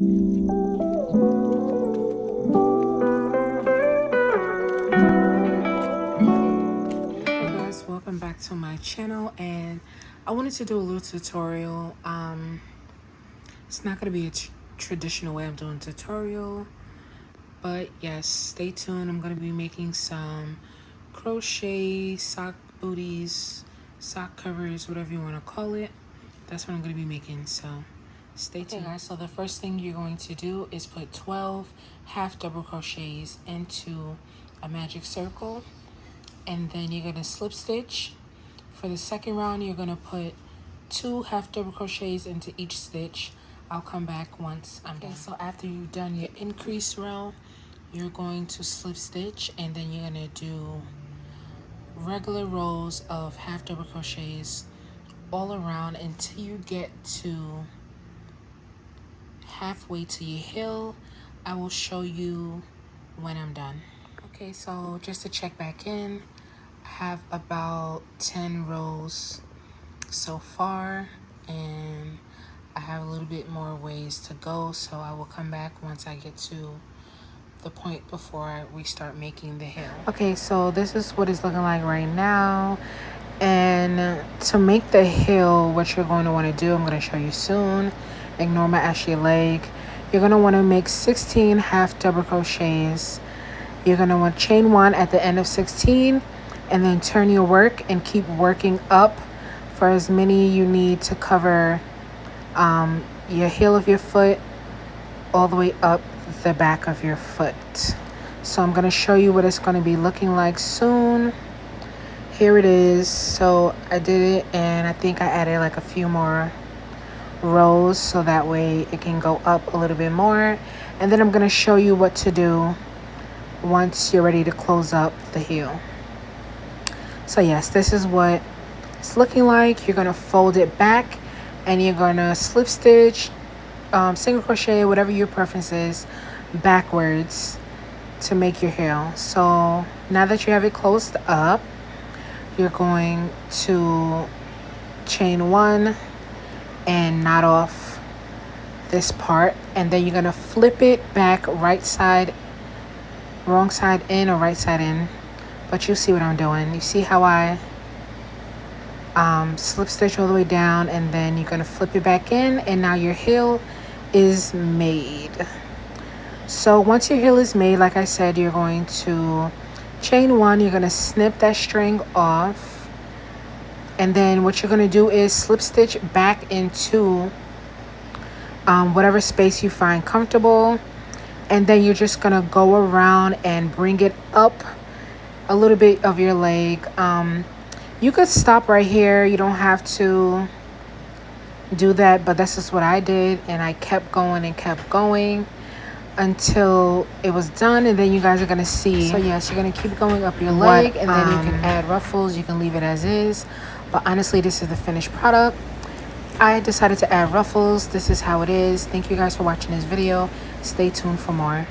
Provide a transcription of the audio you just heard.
Welcome back to my channel, and I wanted to do a little tutorial. It's not going to be a traditional way of doing a tutorial, but yes, stay tuned. I'm going to be making some crochet sock booties, sock covers, whatever you want to call it. That's what I'm going to be making, so stay tuned. Okay guys, so the first thing you're going to do is put 12 half double crochets into a magic circle, and then you're going to slip stitch. For the second round, you're going to put 2 half double crochets into each stitch. I'll come back once I'm done. So after you've done your increase row, you're going to slip stitch, and then you're going to do regular rows of half double crochets all around until you get to halfway to your heel. I will show you when I'm done. Okay, so just to check back in, I have about 10 rows so far, and I have a little bit more ways to go, so I will come back once I get to the point before we start making the heel. Okay, so this is what it's looking like right now, and to make the heel, what you're going to want to do, I'm going to show you soon. Ignore my ashy leg. You're going to want to make 16 half double crochets. You're going to want to chain 1 at the end of 16, and then turn your work and keep working up for as many you need to cover your heel of your foot all the way up the back of your foot. So I'm going to show you what it's going to be looking like soon. Here it is. So I did it, and I think I added like a few more rows so that way it can go up a little bit more, and then I'm going to show you what to do once you're ready to close up the heel. So yes, this is what it's looking like. You're going to fold it back, and you're going to slip stitch, single crochet, whatever your preference is, backwards to make your heel. So now that you have it closed up, you're going to chain 1 and knot off this part, and then you're going to flip it back right side, wrong side in, or right side in, but you see what I'm doing. You see how I slip stitch all the way down, and then you're going to flip it back in, and now your heel is made. So once your heel is made, like I said, you're going to chain 1, you're going to snip that string off, and then what you're going to do is slip stitch back into whatever space you find comfortable, and then you're just going to go around and bring it up a little bit of your leg. You could stop right here, you don't have to do that, but this is what I did, and I kept going and kept going until it was done, and then you guys are going to see. So yes, you're going to keep going up your leg, and then you can add ruffles, you can leave it as is, but honestly this is the finished product. I decided to add ruffles. This is how it is. Thank you guys for watching this video. Stay tuned for more.